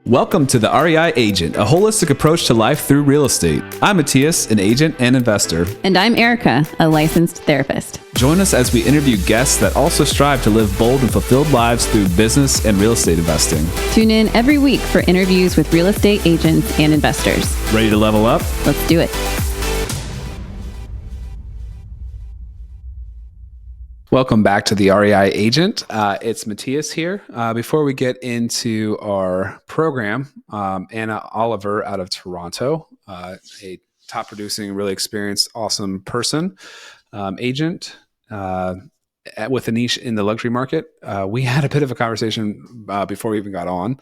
Welcome to the REI Agent, a holistic approach to life through real estate. I'm Mattias, an agent and investor. And I'm Erica, a licensed therapist. Join us as we interview guests that also strive to live bold and fulfilled lives through business and real estate investing. Tune in every week for interviews with real estate agents and investors. Ready to level up? Let's do it. Welcome back to the REI Agent. It's Mattias here. Before we get into our program, Anna Oliver out of Toronto, a top producing, really experienced, awesome person, agent with a niche in the luxury market. We had a bit of a conversation before we even got on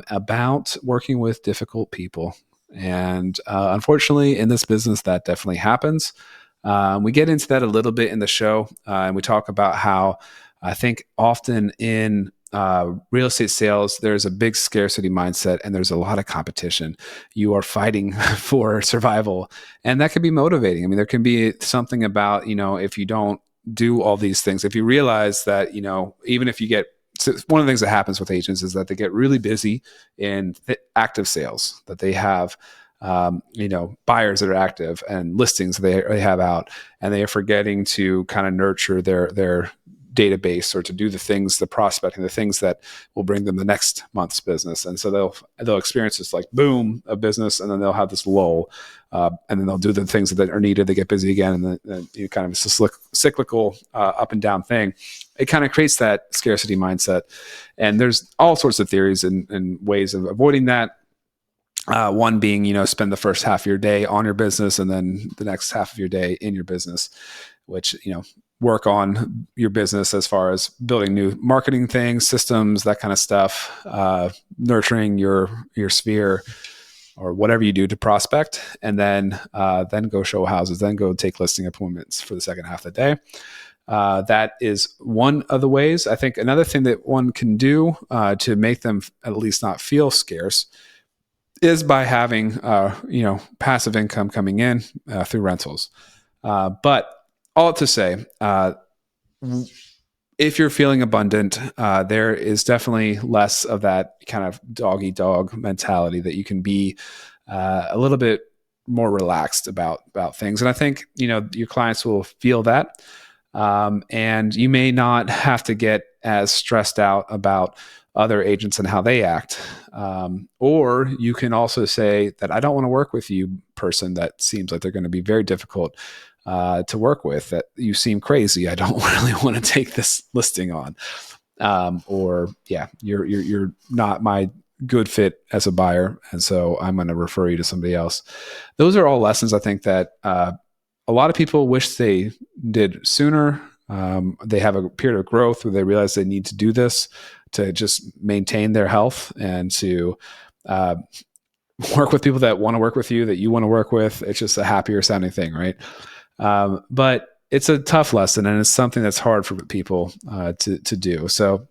about working with difficult people. And unfortunately, in this business, that definitely happens. We get into that a little bit in the show, and we talk about how I think often in real estate sales, there's a big scarcity mindset and there's a lot of competition. You are fighting for survival, and that can be motivating. I mean, there can be something about, if you don't do all these things, if you realize that, even if you get, so one of the things that happens with agents is that they get really busy in active sales, that they have buyers that are active and listings they have out, and they are forgetting to kind of nurture their database or to do the things, the prospecting, the things that will bring them the next month's business. And so they'll experience this like boom of business, and then they'll have this lull, and then they'll do the things that are needed. They get busy again, and then you kind of it's a cyclical up and down thing. It kind of creates that scarcity mindset, and there's all sorts of theories and ways of avoiding that. One being, spend the first half of your day on your business and then the next half of your day in your business, which, work on your business as far as building new marketing things, systems, that kind of stuff, nurturing your sphere or whatever you do to prospect, and then go show houses, then go take listing appointments for the second half of the day. That is one of the ways. I think another thing that one can do to make them at least not feel scarce is by having, passive income coming in through rentals. But all to say, if you're feeling abundant, there is definitely less of that kind of dog-eat-dog mentality, that you can be a little bit more relaxed about things. And I think, your clients will feel that. And you may not have to get as stressed out about other agents and how they act. Or you can also say that I don't want to work with you, person that seems like they're going to be very difficult to work with, that you seem crazy. I don't really want to take this listing on. You're not my good fit as a buyer, and so I'm going to refer you to somebody else. Those are all lessons I think that a lot of people wish they did sooner. They have a period of growth where they realize they need to do this to just maintain their health and to work with people that want to work with you, that you want to work with. It's just a happier sounding thing, right? But it's a tough lesson, and it's something that's hard for people to do. So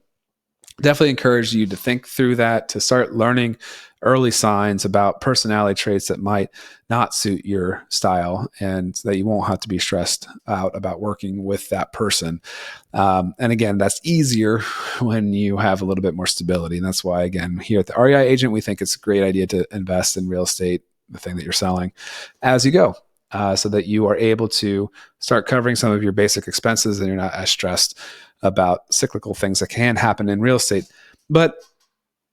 definitely encourage you to think through that, to start learning early signs about personality traits that might not suit your style, and that you won't have to be stressed out about working with that person. And again, that's easier when you have a little bit more stability. And that's why, again, here at the REI Agent, we think it's a great idea to invest in real estate, the thing that you're selling, as you go, so that you are able to start covering some of your basic expenses and you're not as stressed about cyclical things that can happen in real estate. But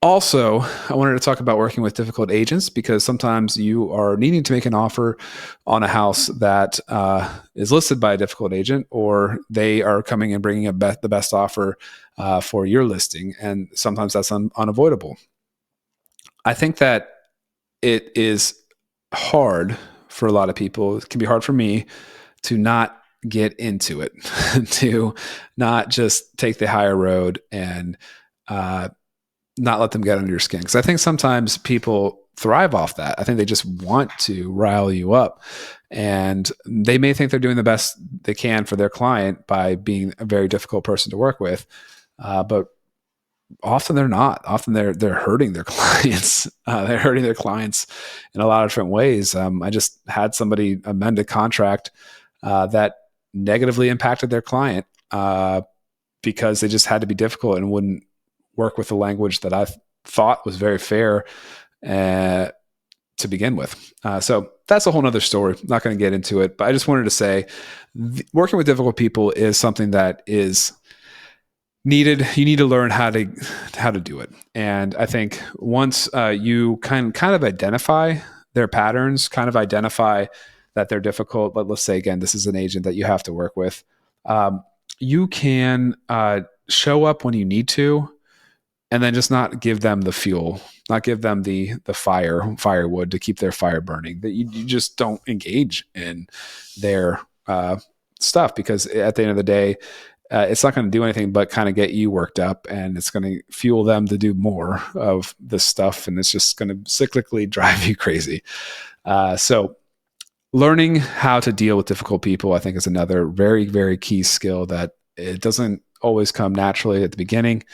also, I wanted to talk about working with difficult agents, because sometimes you are needing to make an offer on a house that is listed by a difficult agent, or they are coming and bringing the best offer for your listing. And sometimes that's unavoidable. I think that it is hard for a lot of people. It can be hard for me to not get into it, to not just take the higher road and not let them get under your skin. Because I think sometimes people thrive off that. I think they just want to rile you up, and they may think they're doing the best they can for their client by being a very difficult person to work with. But often they're not. Often they're hurting their clients. They're hurting their clients in a lot of different ways. I just had somebody amend a contract that negatively impacted their client because they just had to be difficult and wouldn't work with the language that I thought was very fair to begin with. So that's a whole nother story. I'm not going to get into it, but I just wanted to say working with difficult people is something that is needed. You need to learn how to do it. And I think once you kind of identify their patterns, kind of identify that they're difficult, but let's say again, this is an agent that you have to work with. You can show up when you need to, and then just not give them the fuel, not give them the firewood to keep their fire burning. That you just don't engage in their stuff, because at the end of the day, it's not going to do anything but kind of get you worked up, and it's going to fuel them to do more of this stuff, and it's just going to cyclically drive you crazy. So learning how to deal with difficult people, I think, is another very, very key skill that it doesn't always come naturally at the beginning.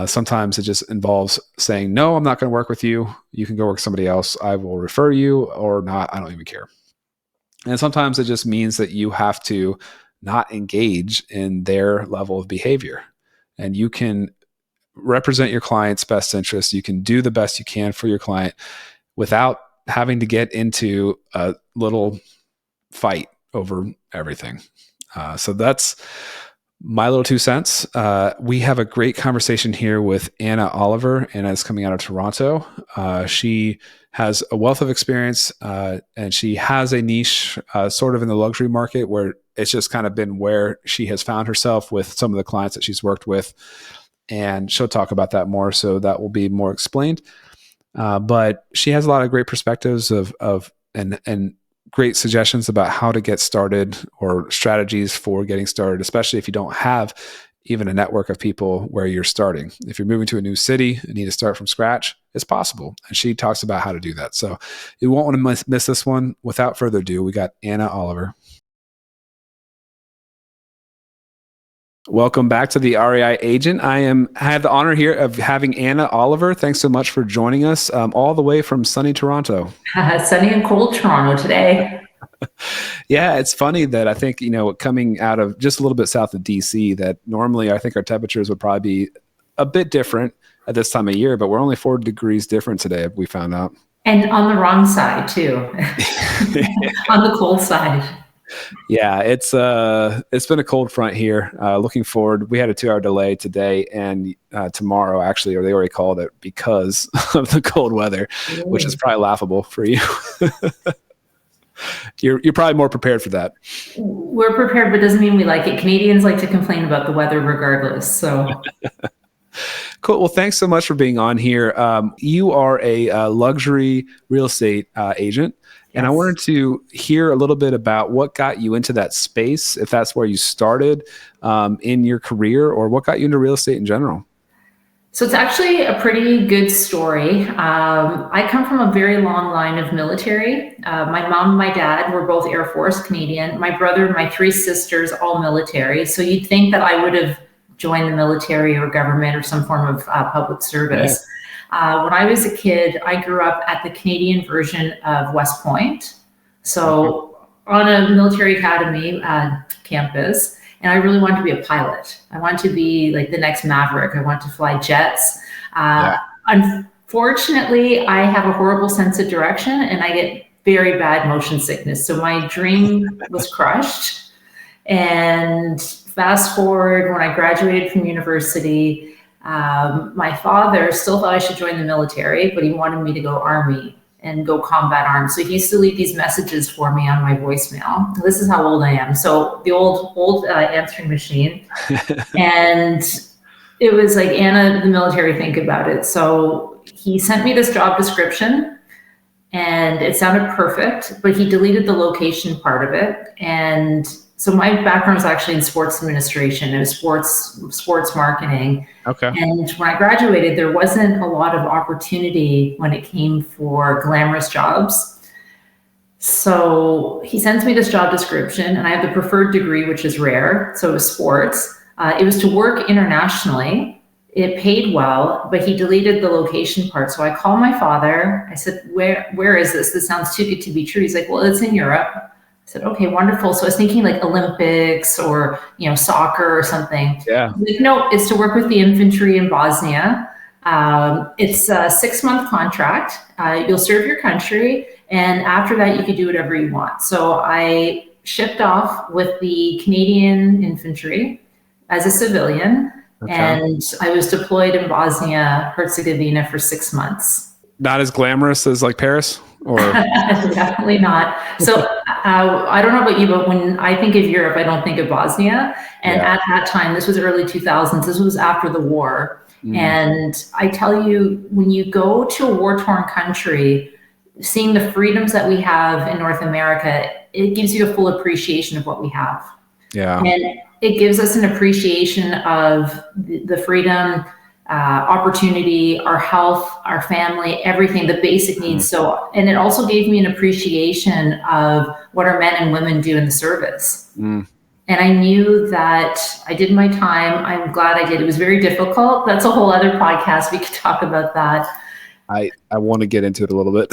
Sometimes it just involves saying, no, I'm not going to work with you. You can go work with somebody else. I will refer you or not. I don't even care. And sometimes it just means that you have to not engage in their level of behavior. And you can represent your client's best interest. You can do the best you can for your client without having to get into a little fight over everything. So that's my little 2 cents. We have a great conversation here with Anna Oliver. Anna is coming out of Toronto. She has a wealth of experience, and she has a niche sort of in the luxury market where it's just kind of been where she has found herself with some of the clients that she's worked with. And she'll talk about that more, so that will be more explained. But she has a lot of great perspectives and great suggestions about how to get started or strategies for getting started, especially if you don't have even a network of people where you're starting. If you're moving to a new city and need to start from scratch, it's possible. And she talks about how to do that. So you won't want to miss this one. Without further ado, we got Anna Oliver. Welcome back to the REI Agent. I have the honor here of having Anna Oliver. Thanks so much for joining us all the way from sunny Toronto. Sunny and cold Toronto today. Yeah, it's funny that I think, coming out of just a little bit south of DC, that normally I think our temperatures would probably be a bit different at this time of year, but we're only 4 degrees different today, we found out. And on the wrong side too, on the cold side. Yeah, it's been a cold front here. Looking forward, we had a 2-hour delay today and tomorrow, actually, or they already called it because of the cold weather, which is probably laughable for you. You're probably more prepared for that. We're prepared, but it doesn't mean we like it. Canadians like to complain about the weather regardless. So. Cool. Well, thanks so much for being on here. You are a luxury real estate agent. And I wanted to hear a little bit about what got you into that space, if that's where you started in your career, or what got you into real estate in general. So it's actually a pretty good story. I come from a very long line of military. My mom and my dad were both Air Force Canadian. My brother and my 3 sisters, all military. So you'd think that I would have joined the military or government or some form of public service. Yeah. When I was a kid, I grew up at the Canadian version of West Point. So on a military academy campus, and I really wanted to be a pilot. I wanted to be like the next Maverick. I wanted to fly jets. Unfortunately, I have a horrible sense of direction and I get very bad motion sickness. So my dream was crushed. And fast forward, when I graduated from university, my father still thought I should join the military, but he wanted me to go Army and go combat arms. So he used to leave these messages for me on my voicemail. This is how old I am. So the old answering machine. And it was like, Anna, the military, think about it. So he sent me this job description and it sounded perfect, but he deleted the location part of it. And so my background was actually in sports administration and sports marketing. Okay. And when I graduated, there wasn't a lot of opportunity when it came for glamorous jobs. So he sends me this job description and I have the preferred degree, which is rare. So it was sports. It was to work internationally. It paid well, but he deleted the location part. So I called my father. I said, where is this? This sounds too good to be true. He's like, well, it's in Europe. I said, okay, wonderful. So I was thinking like Olympics or, soccer or something. Yeah. Like, no, it's to work with the infantry in Bosnia. It's a 6-month contract. You'll serve your country, and after that, you can do whatever you want. So I shipped off with the Canadian infantry as a civilian, and I was deployed in Bosnia Herzegovina for 6 months. Not as glamorous as like Paris, or definitely not. So I don't know about you, but when I think of Europe, I don't think of Bosnia. And at that time, this was early 2000s. This was after the war. And I tell you, when you go to a war-torn country, seeing the freedoms that we have in North America, it gives you a full appreciation of what we have. Yeah. And it gives us an appreciation of the freedom, opportunity, our health, our family, everything, the basic needs. So, and it also gave me an appreciation of what our men and women do in the service. And I knew that I did my time. I'm glad I did. It was very difficult. That's a whole other podcast. We could talk about that. I want to get into it a little bit.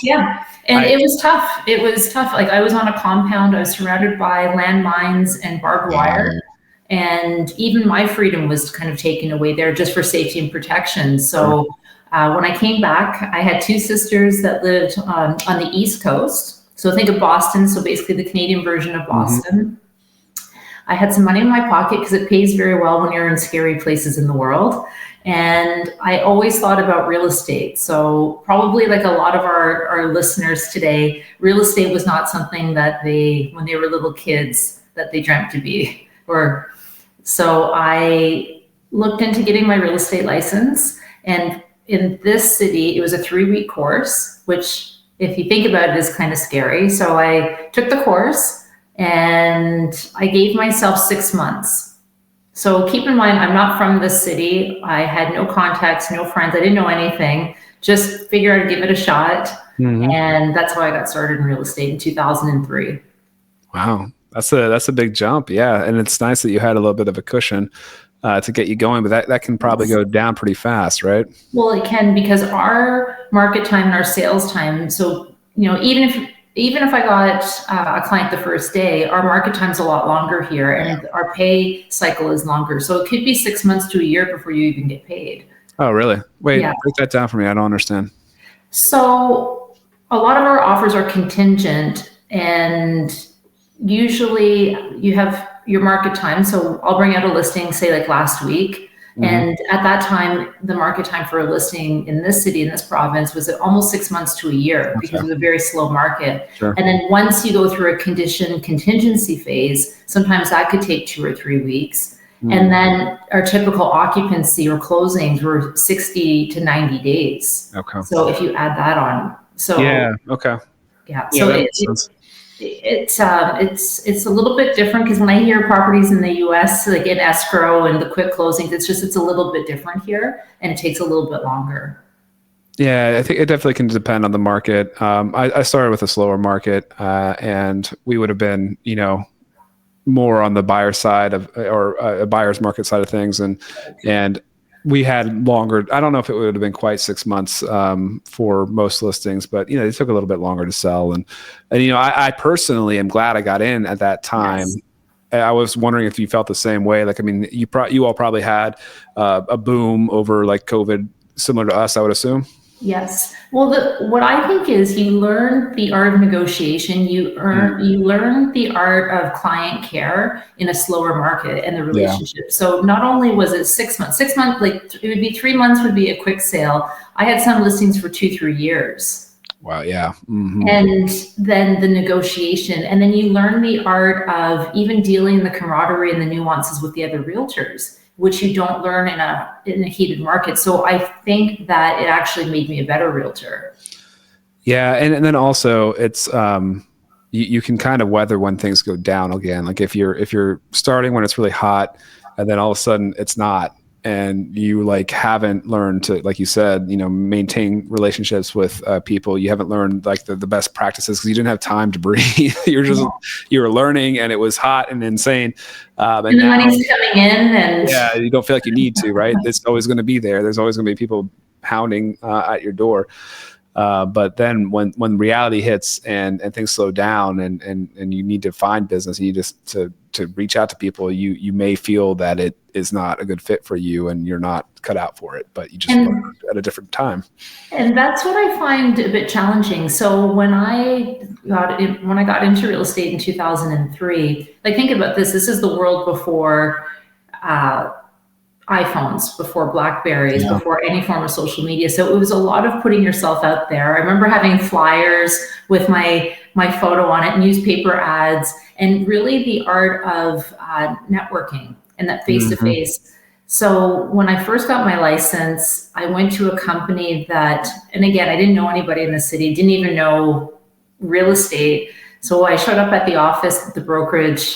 Yeah. And it was tough. It was tough. Like I was on a compound. I was surrounded by landmines and barbed wire. And even my freedom was kind of taken away there just for safety and protection. So when I came back, I had 2 sisters that lived on the East Coast. So think of Boston. So basically the Canadian version of Boston. I had some money in my pocket because it pays very well when you're in scary places in the world. And I always thought about real estate. So probably like a lot of our listeners today, real estate was not something that when they were little kids, that they dreamt to be. So I looked into getting my real estate license. And in this city, it was a 3-week course, which if you think about it is kind of scary. So I took the course. And I gave myself 6 months. So keep in mind, I'm not from this city. I had no contacts, no friends. I didn't know anything. Just figured I'd give it a shot. And that's how I got started in real estate in 2003. Wow. That's a big jump. Yeah. And it's nice that you had a little bit of a cushion to get you going, but that can probably go down pretty fast, right? Well, it can, because our market time and our sales time. So, even if I got a client the first day, our market time's a lot longer here and our pay cycle is longer. So it could be 6 months to a year before you even get paid. Oh, really? Wait, break that down for me. I don't understand. So a lot of our offers are contingent, and usually you have your market time. So I'll bring out a listing, say like last week. And at that time, the market time for a listing in this city, in this province, was almost 6 months to a year because it was a very slow market. And then once you go through a contingency phase, sometimes that could take 2 or 3 weeks. And then our typical occupancy or closings were 60 to 90 days. So if you add that on. So it's a little bit different, because when I hear properties in the US, like in escrow and the quick closings, it's a little bit different here, and it takes a little bit longer. Yeah, I think it definitely can depend on the market. I started with a slower market, and we would have been, more on the buyer side or a buyer's market side of things, and we had longer. I don't know if it would have been quite 6 months for most listings, but it took a little bit longer to sell. And I personally am glad I got in at that time. I was wondering if you felt the same way. Like, I mean, you all probably had a boom over like COVID, similar to us, I would assume. Yes. Well, what I think is you learn the art of negotiation. You learn the art of client care in a slower market and the relationship. So not only was it 6 months, like it would be 3 months would be a quick sale. I had some listings for 2-3 years. Wow. Yeah. And then the negotiation, and then you learn the art of even dealing the camaraderie and the nuances with the other realtors, which you don't learn in a heated market. So I think that it actually made me a better realtor. Yeah. And then also it's, you can kind of weather when things go down again. Like if you're starting when it's really hot and then all of a sudden it's not, and you like haven't learned to, like you said, maintain relationships with people. You haven't learned like the best practices because you didn't have time to breathe. You were learning, and it was hot and insane. And the money's coming in, and you don't feel like you need to, right? It's always going to be there. There's always going to be people pounding at your door. But then when reality hits and things slow down and you need to find business, you just to reach out to people, you may feel that it is not a good fit for you and you're not cut out for it, but you just learned at a different time. And that's what I find a bit challenging. So when I got into real estate in 2003, like think about this. This is the world before iPhones, before Blackberries, before any form of social media. So it was a lot of putting yourself out there. I remember having flyers with my photo on it, newspaper ads, and really the art of networking and that face-to-face. So when I first got my license, I went to a company that, and again, I didn't know anybody in the city, didn't even know real estate. So I showed up at the office, the brokerage,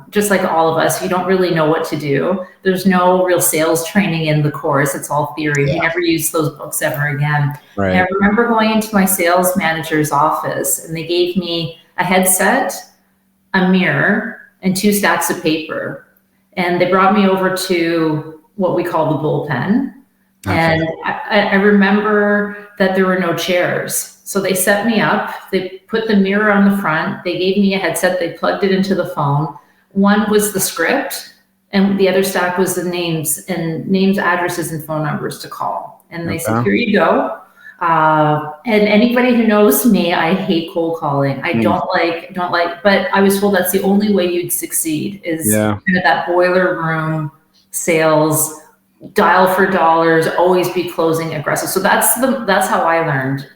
just like all of us, you don't really know what to do. There's no real sales training in the course. It's all theory. We never use those books ever again. Right. And I remember going into my sales manager's office and they gave me a headset, a mirror, and 2 stacks of paper. And they brought me over to what we call the bullpen. Okay. And I remember that there were no chairs. So they set me up, they put the mirror on the front, they gave me a headset, they plugged it into the phone. One was the script and the other stack was the names, addresses, and phone numbers to call. And they said, here you go. And anybody who knows me, I hate cold calling. I don't like, but I was told that's the only way you'd succeed is kind of that boiler room sales, dial for dollars, always be closing aggressive. So that's how I learned.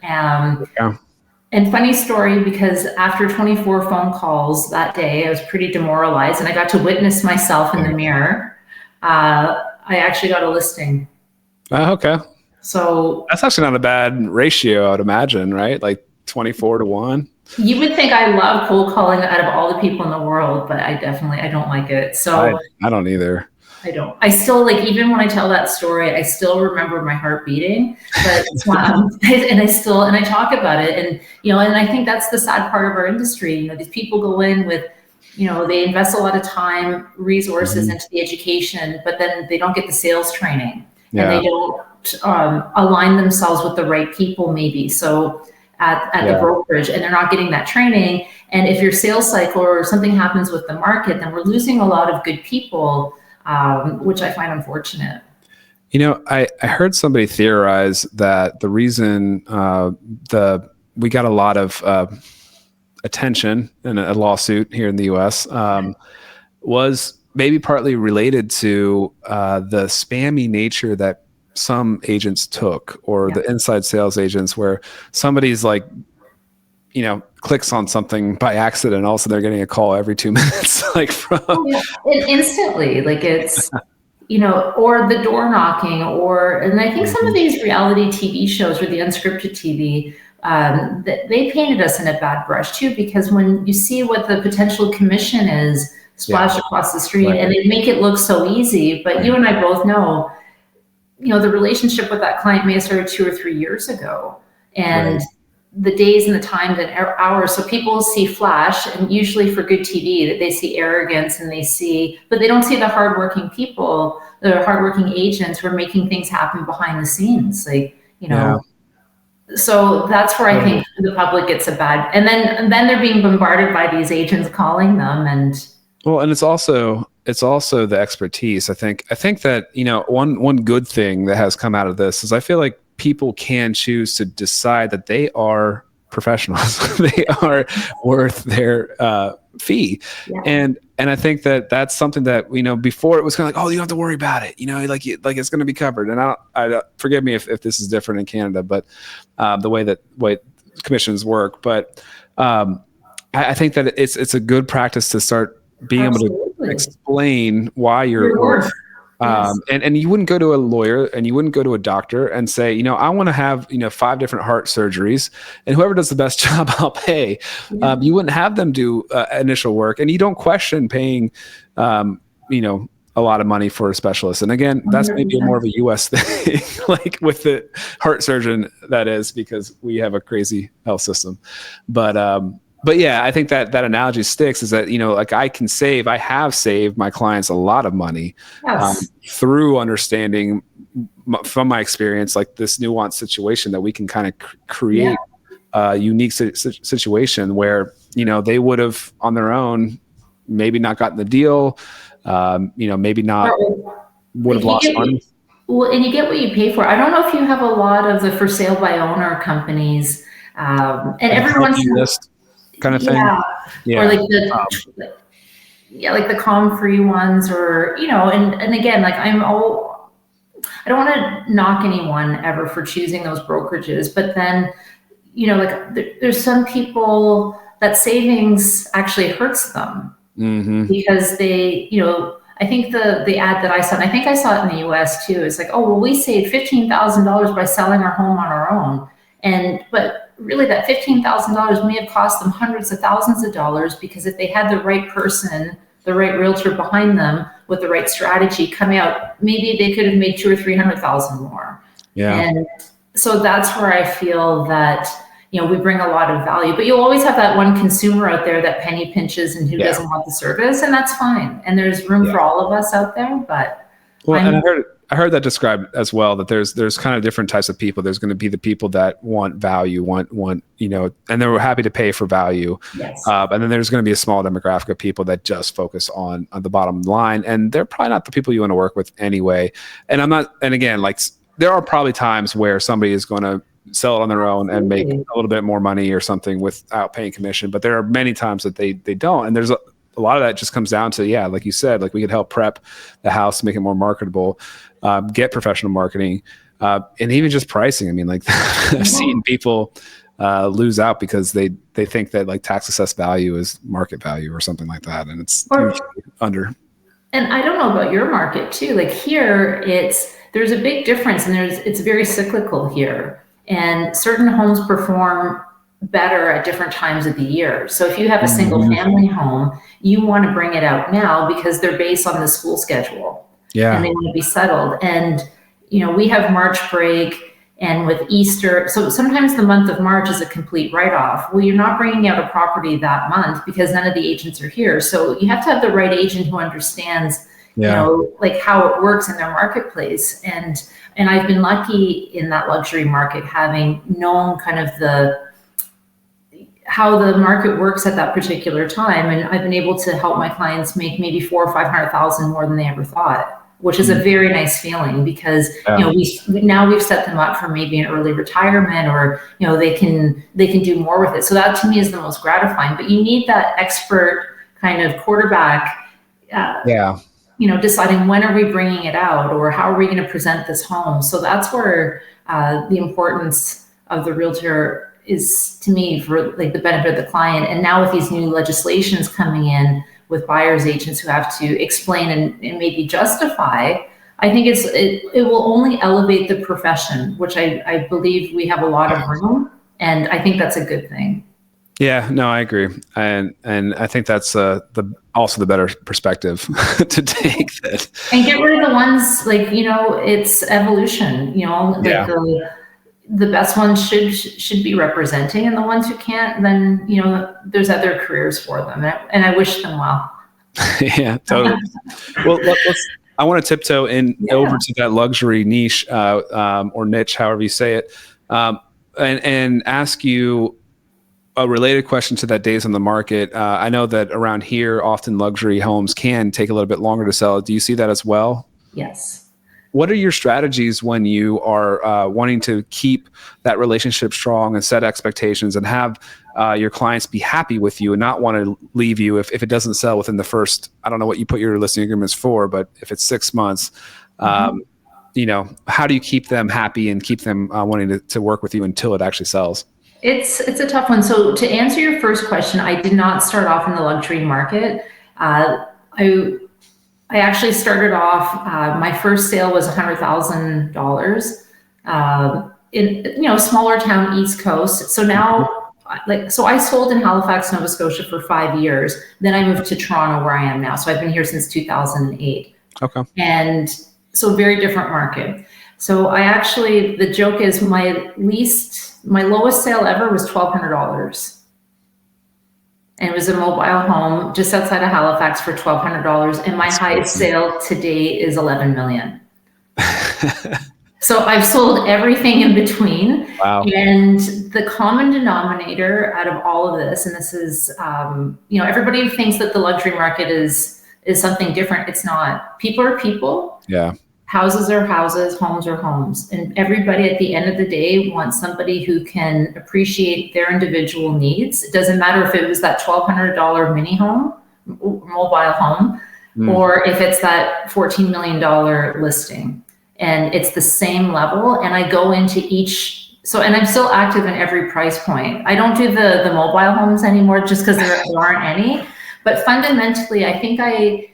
And funny story, because after 24 phone calls that day, I was pretty demoralized and I got to witness myself in the mirror. I actually got a listing. Okay. So that's actually not a bad ratio, I would imagine, right? Like 24-1. You would think I love cold calling out of all the people in the world, but I don't like it. So I don't either. I don't. I still, like, even when I tell that story, I still remember my heart beating, but and I talk about it, and and I think that's the sad part of our industry. These people go in with, they invest a lot of time, resources into the education, but then they don't get the sales training, and they don't align themselves with the right people, maybe. So at the brokerage, and they're not getting that training. And if your sales cycle or something happens with the market, then we're losing a lot of good people. Which I find unfortunate. I heard somebody theorize that the reason we got a lot of attention in a lawsuit here in the U.S. Was maybe partly related to the spammy nature that some agents took, or the inside sales agents, where somebody's like, clicks on something by accident, also they're getting a call every 2 minutes, like from and instantly, like it's, or the door knocking, and I think some of these reality TV shows or the unscripted TV, they painted us in a bad brush too, because when you see what the potential commission is splashed across the street, and they make it look so easy, but you and I both know, the relationship with that client may have started 2 or 3 years ago, and the days and the times and hours. So people see flash, and usually for good TV, that they see arrogance but they don't see the hardworking people, the hardworking agents who are making things happen behind the scenes. So that's where I think the public gets a bad, and then they're being bombarded by these agents calling them. And it's also the expertise. I think that, one good thing that has come out of this is I feel like people can choose to decide that they are professionals. They are worth their fee. And I think that that's something that, before it was kind of like, oh, you don't have to worry about it. Like it's going to be covered. And I forgive me if this is different in Canada, but the way commissions work. But I think that it's a good practice to start being able to explain why you're worth. And you wouldn't go to a lawyer and you wouldn't go to a doctor and say, I want to have, 5 different heart surgeries, and whoever does the best job, I'll pay. You wouldn't have them do initial work, and you don't question paying, a lot of money for a specialist. And again, that's maybe more of a US thing, like with the heart surgeon, that is, because we have a crazy health system. But yeah, I think that analogy sticks, is that, like I have saved my clients a lot of money through understanding from my experience, like this nuanced situation that we can kind of create a unique situation where, they would have on their own maybe not gotten the deal, maybe not would have lost money. Well, and you get what you pay for. I don't know if you have a lot of the for sale by owner companies, and everyone's list kind of thing. Or like like the COM-free ones, or and again, like I don't want to knock anyone ever for choosing those brokerages, but then like there's some people that savings actually hurts them because they I think the ad that I saw, and I think I saw it in the US too, is like, oh, well, we saved $15,000 by selling our home on our own. But really that $15,000 may have cost them hundreds of thousands of dollars, because if they had the right person, the right realtor behind them with the right strategy come out, maybe they could have made 200,000 or 300,000 more. Yeah. And so that's where I feel that, we bring a lot of value, but you'll always have that one consumer out there that penny pinches and who doesn't want the service, and that's fine. And there's room for all of us out there, but. Well, and I heard that described as well, that there's kind of different types of people. There's going to be the people that want value, want, and they're happy to pay for value. Yes. And then there's going to be a small demographic of people that just focus on the bottom line. And they're probably not the people you want to work with anyway. And again, like there are probably times where somebody is going to sell it on their own and make a little bit more money or something without paying commission. But there are many times that they don't. And there's a lot of that just comes down to, like you said, like we could help prep the house, make it more marketable, get professional marketing, and even just pricing. I mean, like I've seen people lose out because they think that like tax assessed value is market value or something like that. And it's under. And I don't know about your market too. Like here, there's a big difference, and it's very cyclical here. And certain homes perform better at different times of the year. So if you have a single family home, you want to bring it out now because they're based on the school schedule. Yeah. And they want to be settled. And, we have March break, and with Easter, so sometimes the month of March is a complete write-off. Well, you're not bringing out a property that month because none of the agents are here. So you have to have the right agent who understands like how it works in their marketplace. And I've been lucky in that luxury market, having known kind of how the market works at that particular time. And I've been able to help my clients make maybe 400,000 or 500,000 more than they ever thought, which is a very nice feeling, because we've set them up for maybe an early retirement, or they can do more with it. So that to me is the most gratifying. But you need that expert kind of quarterback. Deciding when are we bringing it out, or how are we going to present this home. So that's where the importance of the realtor is to me, for like the benefit of the client. And now with these new legislations coming in with buyer's agents who have to explain and maybe justify, I think it will only elevate the profession, which I believe we have a lot of room. And I think that's a good thing. Yeah, no, I agree. And I think that's also the better perspective to take that. And get rid of the ones like, it's evolution, the best ones should be representing, and the ones who can't, then, there's other careers for them. And I wish them well. Yeah, totally. Well, I want to tiptoe over to that luxury niche or niche, however you say it, and ask you a related question to that days on the market. I know that around here, often luxury homes can take a little bit longer to sell. Do you see that as well? Yes. What are your strategies when you are wanting to keep that relationship strong and set expectations and have your clients be happy with you and not want to leave you if it doesn't sell within the first, I don't know what you put your listing agreements for, but if it's 6 months, how do you keep them happy and keep them wanting to work with you until it actually sells? It's a tough one. So to answer your first question, I did not start off in the luxury market. I actually started off, my first sale was $100,000 in, a smaller town, East Coast. So now, so I sold in Halifax, Nova Scotia for 5 years. Then I moved to Toronto, where I am now. So I've been here since 2008. Okay. And so very different market. So the joke is my lowest sale ever was $1,200. And it was a mobile home just outside of Halifax for $1,200. And my highest sale to date is $11 million. So I've sold everything in between. Wow. And the common denominator out of all of this, and this is, everybody thinks that the luxury market is something different. It's not. People are people. Yeah. Houses are houses, homes are homes. And everybody at the end of the day wants somebody who can appreciate their individual needs. It doesn't matter if it was that $1,200 mini home, mobile home, or if it's that $14 million listing. And it's the same level. And I go into each, and I'm still active in every price point. I don't do the mobile homes anymore just because there aren't any. But fundamentally, I think I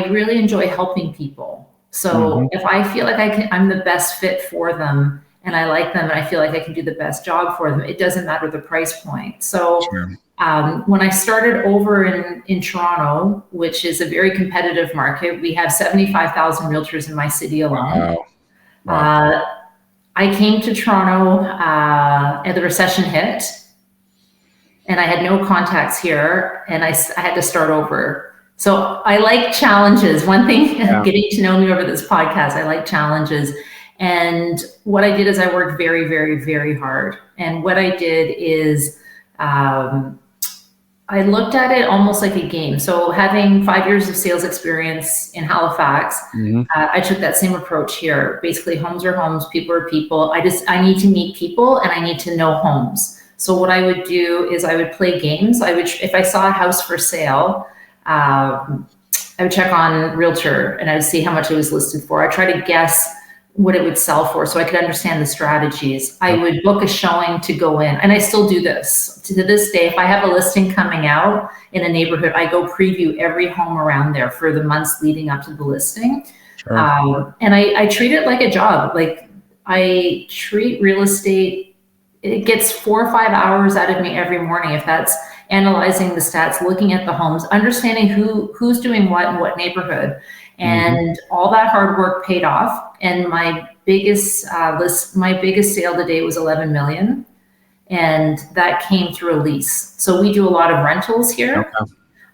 really enjoy helping people. So if I feel like I'm the best fit for them and I like them and I feel like I can do the best job for them, it doesn't matter the price point. So when I started over in Toronto, which is a very competitive market, we have 75,000 realtors in my city alone. Wow. I came to Toronto and the recession hit and I had no contacts here and I had to start over. So I like challenges. One thing, getting to know me over this podcast, I like challenges. And what I did is I worked very, very, very hard. And what I did is I looked at it almost like a game. So having 5 years of sales experience in Halifax, I took that same approach here. Basically, homes are homes, people are people. I need to meet people and I need to know homes. So what I would do is I would play games. If I saw a house for sale, I would check on Realtor and I would see how much it was listed for. I try to guess what it would sell for so I could understand the strategies. I would book a showing to go in, and I still do this. To this day, if I have a listing coming out in a neighborhood, I go preview every home around there for the months leading up to the listing. And I treat it like a job. Like I treat real estate, it gets 4 or 5 hours out of me every morning. If that's analyzing the stats, looking at the homes, understanding who's doing what in what neighborhood. And all that hard work paid off. And my biggest sale today was 11 million. And that came through a lease. So we do a lot of rentals here.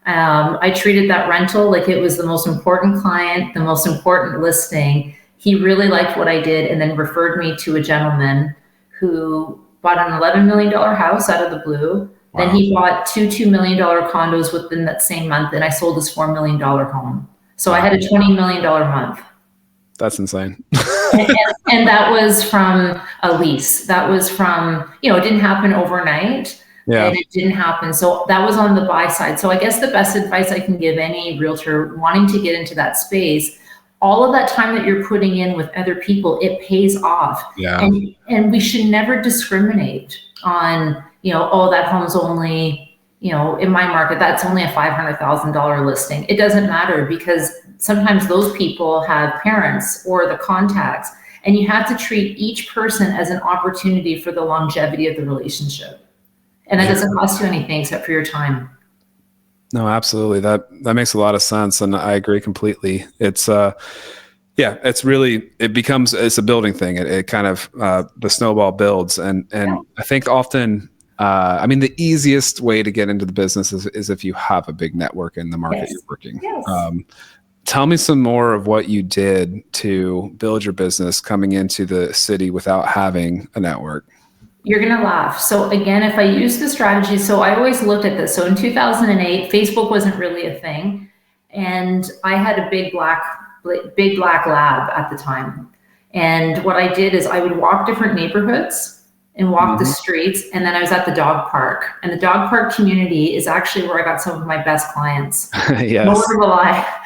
I treated that rental like it was the most important client, the most important listing. He really liked what I did and then referred me to a gentleman who bought an $11 million house out of the blue. Wow. Then he bought two $2 million condos within that same month, and I sold his $4 million home. So I had a $20 million month. That's insane. and that was from a lease. That was from, it didn't happen overnight. And it didn't happen. So that was on the buy side. So I guess the best advice I can give any realtor wanting to get into that space, all of that time that you're putting in with other people, it pays off. And we should never discriminate on, that home's only, in my market, that's only a $500,000 listing. It doesn't matter because sometimes those people have parents or the contacts, and you have to treat each person as an opportunity for the longevity of the relationship. And that doesn't cost you anything except for your time. No, absolutely. That makes a lot of sense. And I agree completely. It's, it's a building thing. It kind of, the snowball builds. And I think often, the easiest way to get into the business is if you have a big network in the market you're working. Tell me some more of what you did to build your business coming into the city without having a network. You're going to laugh. So again, if I use the strategy, so I always looked at this. So in 2008, Facebook wasn't really a thing. And I had a big black lab at the time. And what I did is I would walk different neighborhoods and walk the streets. And then I was at the dog park. And the dog park community is actually where I got some of my best clients. No word of a lie.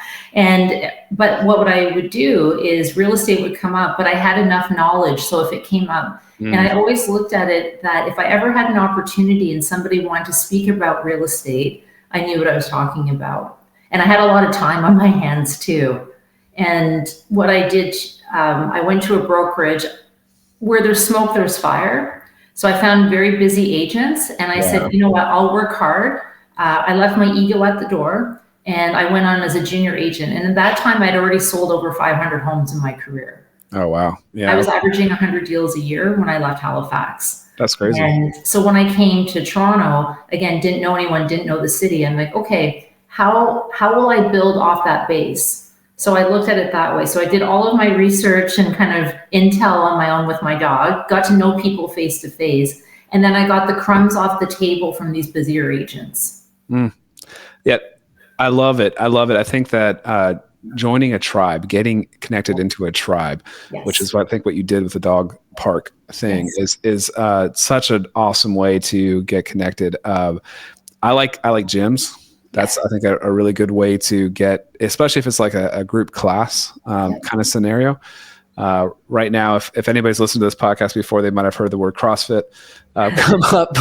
But what I would do is real estate would come up, but I had enough knowledge. So if it came up, and I always looked at it that if I ever had an opportunity and somebody wanted to speak about real estate, I knew what I was talking about. And I had a lot of time on my hands too. And what I did, I went to a brokerage. Where there's smoke, there's fire. So I found very busy agents and I said, you know what, I'll work hard. I left my ego at the door and I went on as a junior agent. And at that time, I'd already sold over 500 homes in my career. Oh, wow. Yeah. I was averaging 100 deals a year when I left Halifax. That's crazy. And so when I came to Toronto, again, didn't know anyone, didn't know the city. I'm like, okay, how will I build off that base? So I looked at it that way. So I did all of my research and kind of intel on my own with my dog, got to know people face to face, and then I got the crumbs off the table from these busier agents. Yeah, I love it. I think that joining a tribe, getting connected into a tribe, which is what I think what you did with the dog park thing is such an awesome way to get connected. I like gyms. That's, I think, a really good way to get, especially if it's like a group class kind of scenario. Right now, if anybody's listened to this podcast before, they might have heard the word CrossFit come up,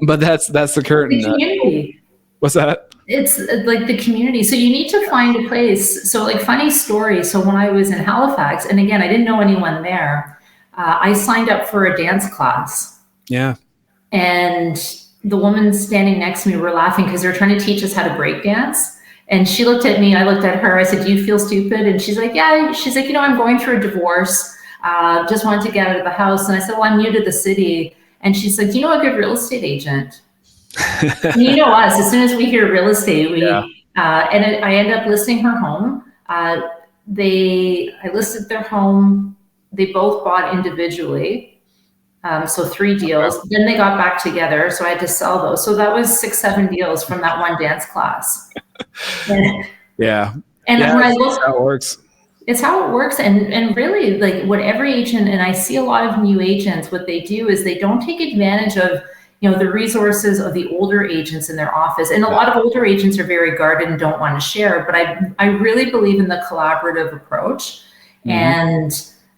but that's the curtain. The community. What's that? It's like the community. So you need to find a place. So like funny story. So when I was in Halifax, and again, I didn't know anyone there, I signed up for a dance class. Yeah. And the woman standing next to me, were laughing because they're trying to teach us how to break dance. And she looked at me, I looked at her. I said, "Do you feel stupid?" And she's like, "Yeah." She's like, "I'm going through a divorce. Just wanted to get out of the house." And I said, "Well, I'm new to the city." And she's like, "Do you know a good real estate agent?" And you know us, as soon as we hear real estate, I end up listing her home. I listed their home. They both bought individually. So 3 deals. Then they got back together. So I had to sell those. So that was 6-7 deals from that one dance class. And when I look, that's how it works. It's how it works. And really, like what every agent, and I see a lot of new agents, what they do is they don't take advantage of the resources of the older agents in their office. And a lot of older agents are very guarded and don't want to share. But I really believe in the collaborative approach. And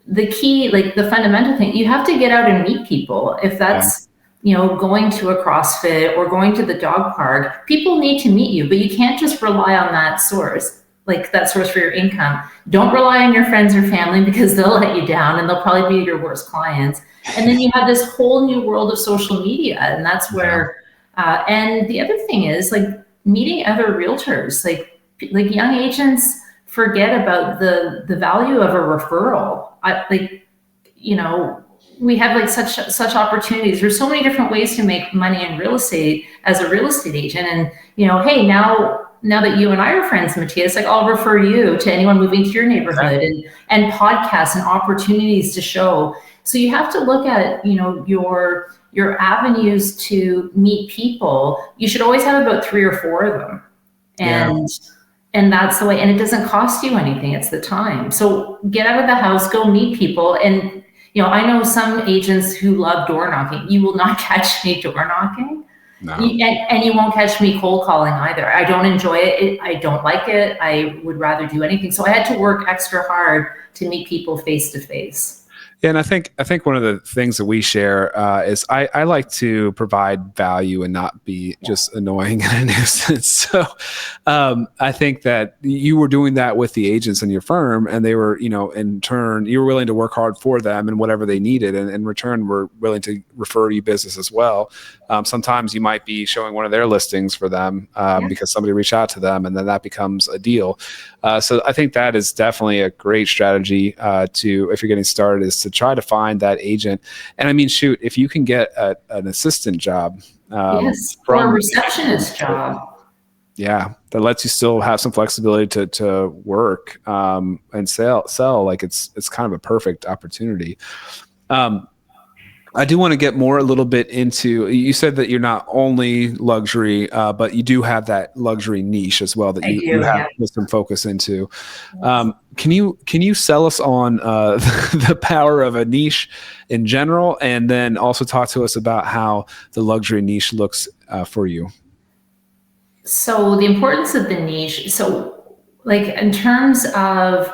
the key, like the fundamental thing, you have to get out and meet people. If that's, going to a CrossFit or going to the dog park, people need to meet you, but you can't just rely on that source for your income. Don't rely on your friends or family because they'll let you down and they'll probably be your worst clients. And then you have this whole new world of social media. And that's where, and the other thing is like meeting other realtors, like young agents forget about the value of a referral. We have like such opportunities. There's so many different ways to make money in real estate as a real estate agent. And, hey, now that you and I are friends, Mattias, like I'll refer you to anyone moving to your neighborhood and podcasts and opportunities to show. So you have to look at, your avenues to meet people. You should always have about 3 or 4 of them. And that's the way, and it doesn't cost you anything. It's the time. So get out of the house, go meet people. And, I know some agents who love door knocking. You will not catch me door knocking. No. And you won't catch me cold calling either. I don't enjoy it. I don't like it. I would rather do anything. So I had to work extra hard to meet people face to face. Yeah, and I think one of the things that we share is I like to provide value and not be just annoying and a nuisance. So I think that you were doing that with the agents in your firm, and they were, in turn, you were willing to work hard for them and whatever they needed, and in return, were willing to refer you business as well. Sometimes you might be showing one of their listings for them because somebody reached out to them, and then that becomes a deal. So I think that is definitely a great strategy if you're getting started, is to try to find that agent. And I mean, shoot, if you can get an assistant job, or a receptionist job, that lets you still have some flexibility to work and sell. Like it's kind of a perfect opportunity. I do want to get a little bit into, you said that you're not only luxury, but you do have that luxury niche as well that you have some focus into. Can you sell us on the power of a niche in general, and then also talk to us about how the luxury niche looks for you? So the importance of the niche. So like in terms of,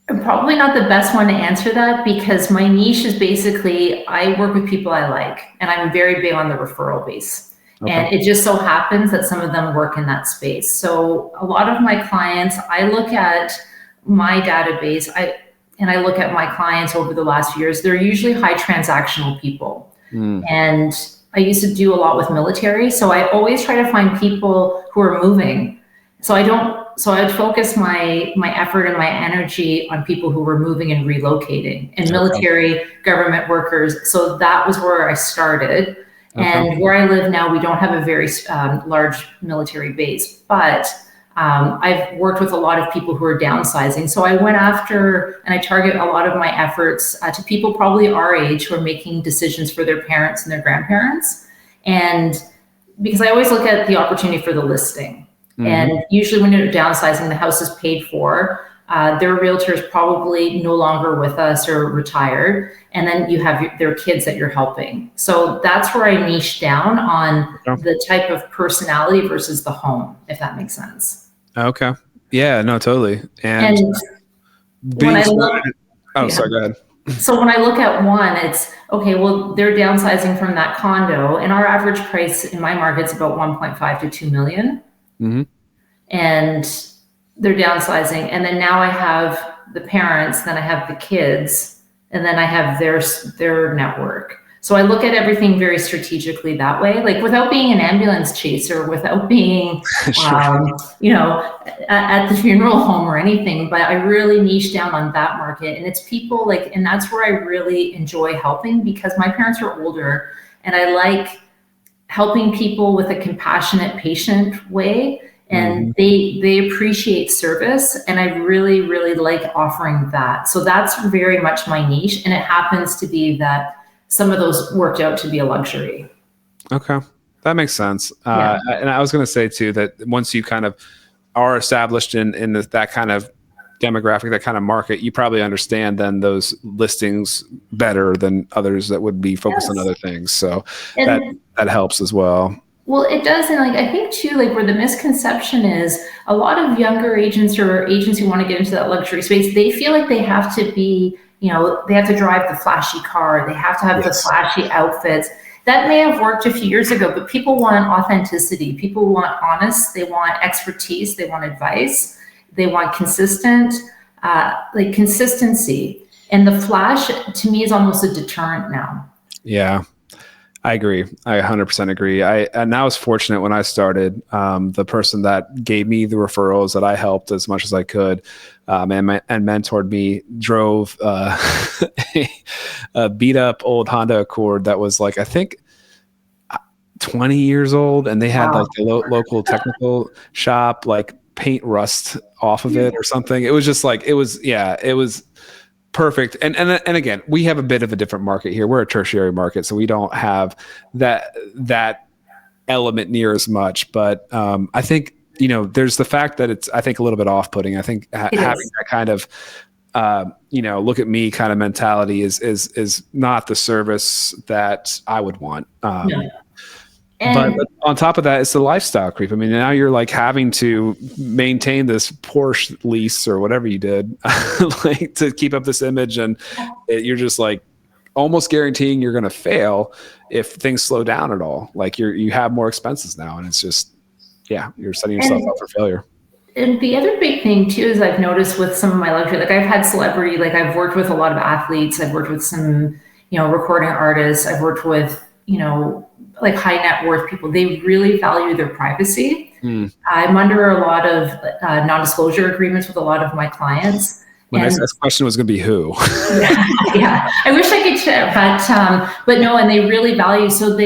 I'm probably not the best one to answer that, because my niche is basically, I work with people I like, and I'm very big on the referral base. Okay. And it just so happens that some of them work in that space. So a lot of my clients, I look at my database, I look at my clients over the last few years, they're usually high transactional people. And I used to do a lot with military. So I always try to find people who are moving. So I'd focus my effort and my energy on people who were moving and relocating, and military, government workers. So that was where I started. And where I live now, we don't have a very large military base, but I've worked with a lot of people who are downsizing. So I went after and I target a lot of my efforts to people probably our age who are making decisions for their parents and their grandparents. And because I always look at the opportunity for the listing. Mm-hmm. And usually when you're downsizing, the house is paid for. Their realtor is probably no longer with us or retired. And then you have their kids that you're helping. So that's where I niche down on the type of personality versus the home, if that makes sense. Okay. Yeah, no, totally. And when I look, sorry, go ahead. So when I look at one, it's okay, well, they're downsizing from that condo, and our average price in my market is about 1.5 to 2 million. Mm-hmm. And they're downsizing. And then now I have the parents, then I have the kids, and then I have their network. So I look at everything very strategically that way, like without being an ambulance chaser, without being, at the funeral home or anything, but I really niche down on that market. And it's people and that's where I really enjoy helping, because my parents are older and I like helping people with a compassionate, patient way. And they appreciate service, and I really, really like offering that. So that's very much my niche, and it happens to be that some of those worked out to be a luxury. Okay, that makes sense. And I was going to say too that once you kind of are established in that kind of demographic, that kind of market, you probably understand then those listings better than others that would be focused on other things. So that helps as well. Well, it does. And I think too, where the misconception is, a lot of younger agents or agents who want to get into that luxury space, they feel like they have to be, they have to drive the flashy car. They have to have the flashy outfits. That may have worked a few years ago, but people want authenticity. People want honest. They want expertise. They want advice. They want consistency. And the flash, to me, is almost a deterrent now. Yeah. I agree. I 100% agree. And I was fortunate when I started. The person that gave me the referrals that I helped as much as I could and mentored me drove a beat up old Honda Accord that was I think 20 years old. And they had the local technical shop, paint rust off of it or something. It was just it was perfect. And again, we have a bit of a different market here. We're a tertiary market, so we don't have that element near as much. But I think, there's the fact that it's, I think, a little bit off-putting. I think having that kind of, look at me kind of mentality is not the service that I would want. No. But on top of that, it's the lifestyle creep. I mean, now you're having to maintain this Porsche lease or whatever you did, to keep up this image, and you're just almost guaranteeing you're going to fail if things slow down at all. You have more expenses now, and it's just, you're setting yourself up for failure. And the other big thing too is I've noticed with some of my luxury, I've had celebrity, I've worked with a lot of athletes, I've worked with some, recording artists, I've worked with, high net worth people. They really value their privacy. I'm under a lot of non-disclosure agreements with a lot of my clients. My next question was going to be who. Yeah, I wish I could share, but no, and they really value. So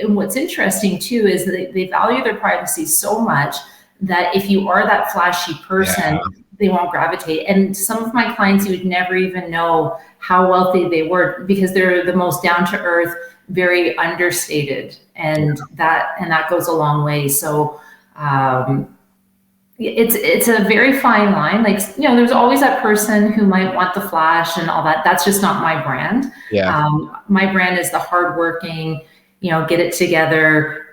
what's interesting too is that they value their privacy so much that if you are that flashy person, they won't gravitate. And some of my clients, you would never even know how wealthy they were, because they're the most down to earth, very understated, and that goes a long way. So it's a very fine line. There's always that person who might want the flash and all that. That's just not my brand. My brand is the hardworking, get it together,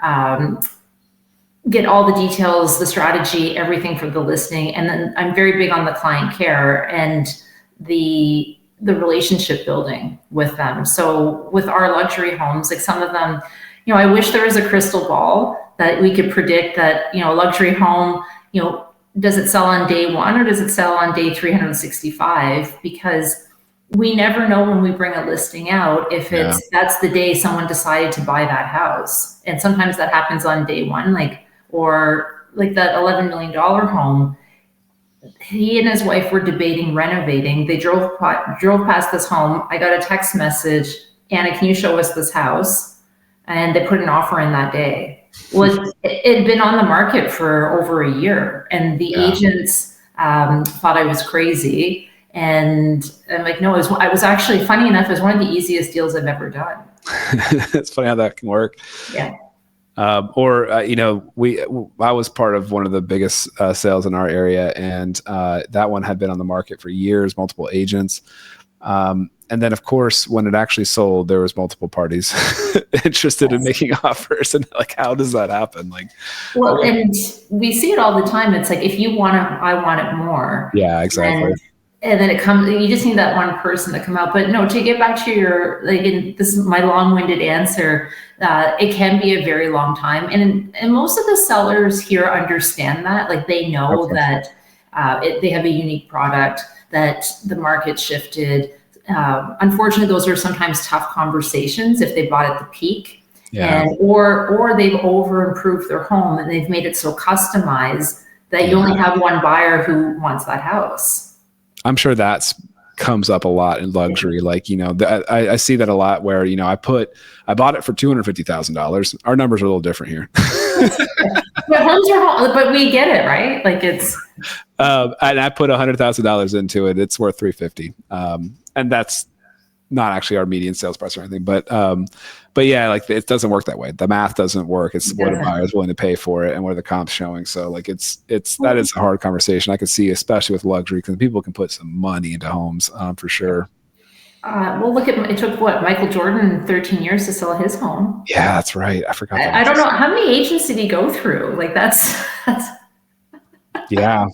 get all the details, the strategy, everything for the listing. And then I'm very big on the client care and the relationship building with them. So with our luxury homes, some of them, I wish there was a crystal ball that we could predict that, a luxury home, does it sell on day one or does it sell on day 365? Because we never know when we bring a listing out if that's the day someone decided to buy that house. And sometimes that happens on day one, or that $11 million home. He and his wife were debating renovating. They drove past this home. I got a text message, Anna, can you show us this house? and they put an offer in that day. Well, it had been on the market for over a year, and the agents thought I was crazy. And I'm like, no, I was actually, funny enough, it was one of the easiest deals I've ever done. It's funny how that can work. Yeah. I was part of one of the biggest sales in our area, and that one had been on the market for years, multiple agents. And then, of course, when it actually sold, there was multiple parties interested in making offers. And like, how does that happen? Like, well, and we see it all the time. It's like, if you want it, I want it more. Yeah, exactly. And then it comes, you just need that one person to come out. But no, to get back to your, like, this is my long-winded answer, it can be a very long time. And most of the sellers here understand that. Like, they know that they have a unique product, that the market shifted. Unfortunately, those are sometimes tough conversations if they bought at the peak, or they've over improved their home and they've made it so customized that you only have one buyer who wants that house. I'm sure that comes up a lot in luxury. Like, I see that a lot where, I bought it for $250,000. Our numbers are a little different here. But homes are, but we get it, right? Like, it's. And I put $100,000 into it. It's worth $350,000. And that's not actually our median sales price or anything, but yeah, like, it doesn't work that way. The math doesn't work. It's what a buyer is willing to pay for it and what are the comps showing. So like, that is a hard conversation. I could see, especially with luxury, because people can put some money into homes, for sure. Well, look at, it took Michael Jordan 13 years to sell his home. Yeah, that's right. I forgot that. I don't know, how many agents did he go through? Like, that's. Yeah.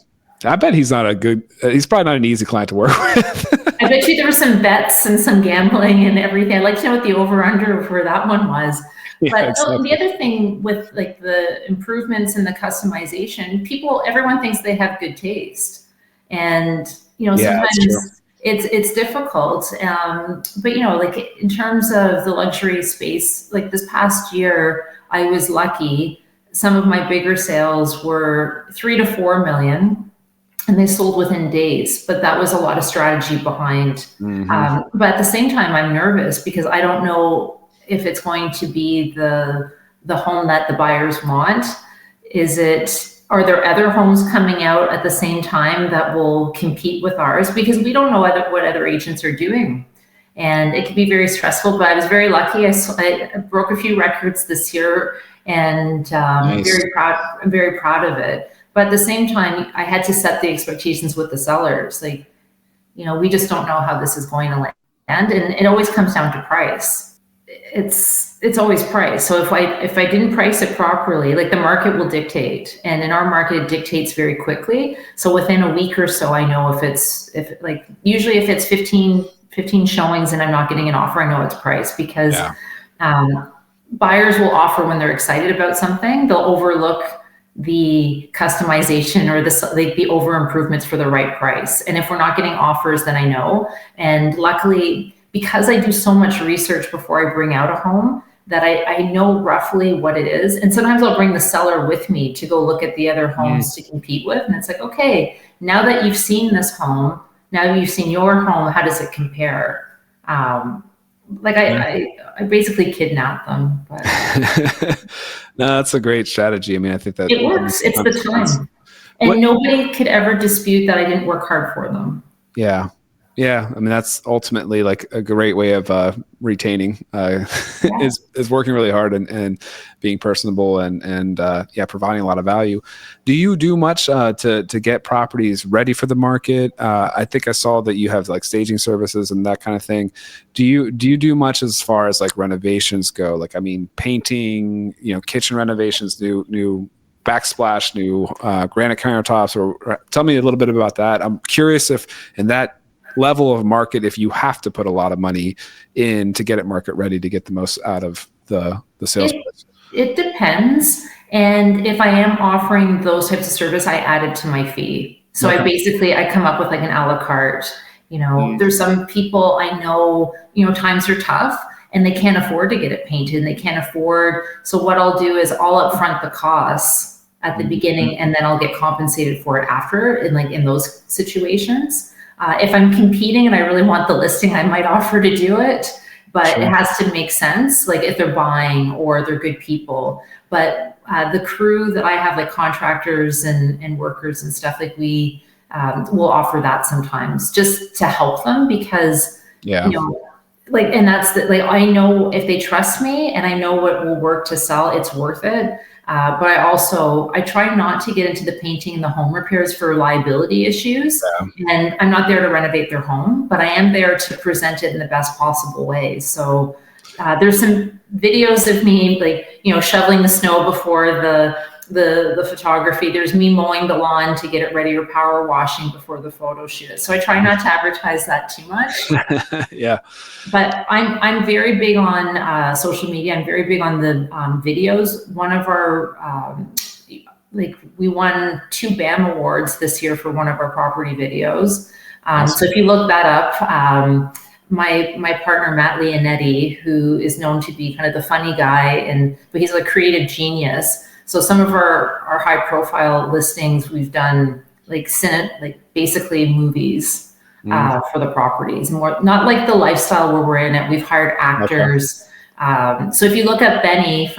I bet he's probably not an easy client to work with. I bet you there were some bets and some gambling and everything. I'd like to know what the over-under for that one was. But exactly. The other thing with, like, the improvements and the customization, everyone thinks they have good taste. And, sometimes it's difficult. But, like, in terms of the luxury space, like this past year, I was lucky. Some of my bigger sales were 3 to 4 million. And they sold within days, but that was a lot of strategy behind. But at the same time, I'm nervous because I don't know if it's going to be the home that the buyers want. Are there other homes coming out at the same time that will compete with ours? Because we don't know what other agents are doing. And it can be very stressful, but I was very lucky. I broke a few records this year, and nice. I'm very proud of it. But at the same time, I had to set the expectations with the sellers. Like, we just don't know how this is going to land. And it always comes down to price. It's always price. So if I didn't price it properly, like, the market will dictate. And in our market, it dictates very quickly. So within a week or so, I know usually if it's 15 showings and I'm not getting an offer, I know it's price, because buyers will offer when they're excited about something. They'll overlook the customization or the over improvements for the right price. And if we're not getting offers, then I know. And luckily, because I do so much research before I bring out a home, that I know roughly what it is. And sometimes I'll bring the seller with me to go look at the other homes to compete with. And it's like, okay, now that you've seen this home, now you've seen your home, how does it compare? I basically kidnap them. But. No, that's a great strategy. I mean, I think that it works. It's the time. And nobody could ever dispute that I didn't work hard for them. Yeah. Yeah. I mean, that's ultimately like a great way of retaining is working really hard and being personable and providing a lot of value. Do you do much to get properties ready for the market? I think I saw that you have like staging services and that kind of thing. Do you do much as far as like renovations go? Like, I mean, painting, kitchen renovations, new backsplash, new granite countertops, or tell me a little bit about that. I'm curious if in that level of market, if you have to put a lot of money in to get it market ready to get the most out of the sales price. It depends. And if I am offering those types of service, I add it to my fee. So I come up with like an a la carte. There's some people I know, times are tough and they can't afford to get it painted and they can't afford. So what I'll do is I'll upfront the costs at the beginning and then I'll get compensated for it after in those situations. If I'm competing and I really want the listing, I might offer to do it. but Sure. it has to make sense, like if they're buying or they're good people. But the crew that I have, like contractors and workers and stuff, like we will offer that sometimes just to help them because, Yeah. you know, like, and that's the, like, I know if they trust me and I know what will work to sell, it's worth it. But I try not to get into the painting and the home repairs for liability issues. Yeah. And I'm not there to renovate their home, but I am there to present it in the best possible way. So there's some videos of me, like, you know, shoveling the snow before the photography. There's me mowing the lawn to get it ready or power washing before the photo shoot. So I try not to advertise that too much. Yeah. But I'm very big on social media. I'm very big on the videos. One of our like we won 2 BAM awards this year for one of our property videos. So if you look that up, my partner Matt Leonetti, who is known to be kind of the funny guy, but he's a creative genius. So some of our high profile listings we've done like basically movies. For the properties, more not like the lifestyle where we're in it. We've hired actors. Okay. So if you look up Benny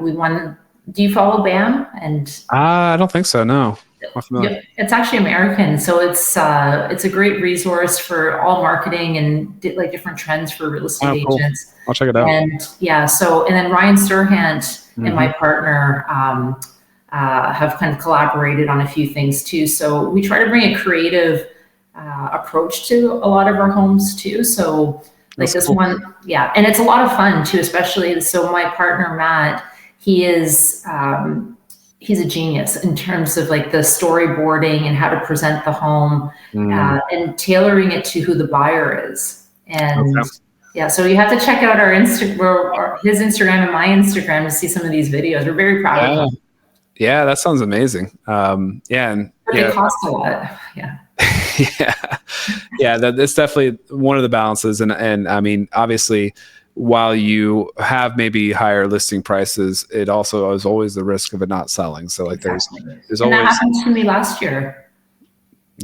we won. Do you follow BAM? And I don't think so. No. It's actually American, so it's a great resource for all marketing and like different trends for real estate agents. I'll check it out. And and then Ryan Sturhant and my partner have kind of collaborated on a few things too. So we try to bring a creative approach to a lot of our homes too. So like this one, and it's a lot of fun too, especially. So my partner Matt, he's a genius in terms of like the storyboarding and how to present the home and tailoring it to who the buyer is. And so you have to check out our his Instagram and my Instagram to see some of these videos. We're very proud of them. Yeah, that sounds amazing. And they cost a lot. That's definitely one of the balances. And I mean, obviously, while you have maybe higher listing prices, it also is always the risk of it not selling. So like there's always that happened to me last year.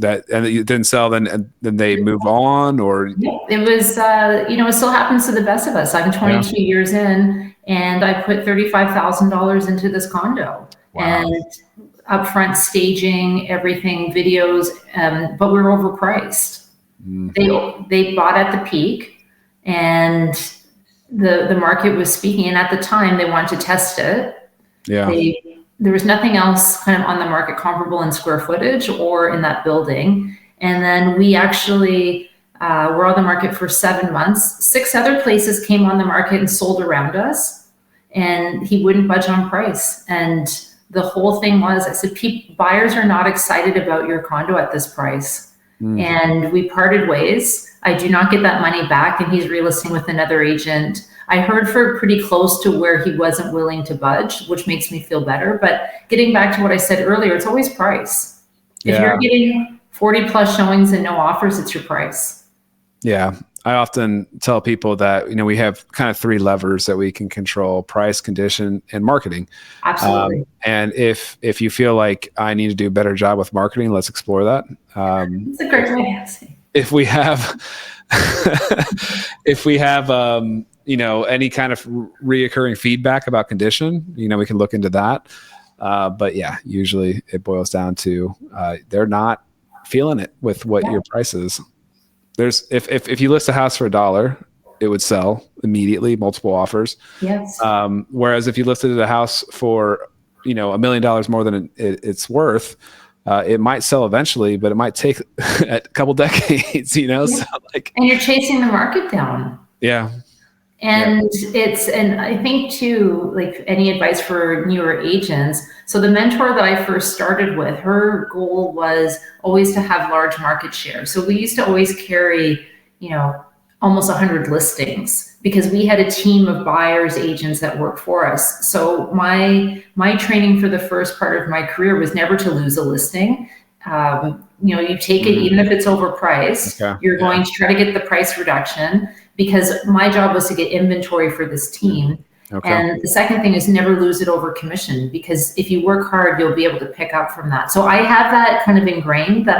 And you didn't sell, then they move on, or it was it still happens to the best of us. I'm 22 years in, and I put $35,000 into this condo. Wow. And upfront staging, everything, videos, but we were overpriced. They bought at the peak, and the market was speaking. And at the time, they wanted to test it. Yeah. There was nothing else kind of on the market comparable in square footage or in that building. And then we actually were on the market for 7 months. 6 other places came on the market and sold around us, and he wouldn't budge on price. And the whole thing was, I said, buyers are not excited about your condo at this price. And we parted ways. I do not get that money back, and he's relisting with another agent. I heard for pretty close to where he wasn't willing to budge, which makes me feel better. But getting back to what I said earlier, it's always price. If you're getting 40 plus showings and no offers, it's your price. Yeah. I often tell people that, we have kind of 3 levers that we can control: price, condition, and marketing. Absolutely. And if you feel like I need to do a better job with marketing, let's explore that. It's a great way to say. If we have, any kind of reoccurring feedback about condition, we can look into that. But usually it boils down to, they're not feeling it with what your price is. There's, if you list a house for $1, it would sell immediately, multiple offers. Yes. Whereas if you listed a house for, $1 million more than it's worth, it might sell eventually, but it might take a couple decades, So and you're chasing the market down. Yeah. And and I think too, like any advice for newer agents. So the mentor that I first started with, her goal was always to have large market share. So we used to always carry, almost 100 listings because we had a team of buyers, agents that worked for us. So my training for the first part of my career was never to lose a listing. You take it, even if it's overpriced, you're going to try to get the price reduction, because my job was to get inventory for this team. Okay. And the second thing is never lose it over commission, because if you work hard, you'll be able to pick up from that. So I have that kind of ingrained that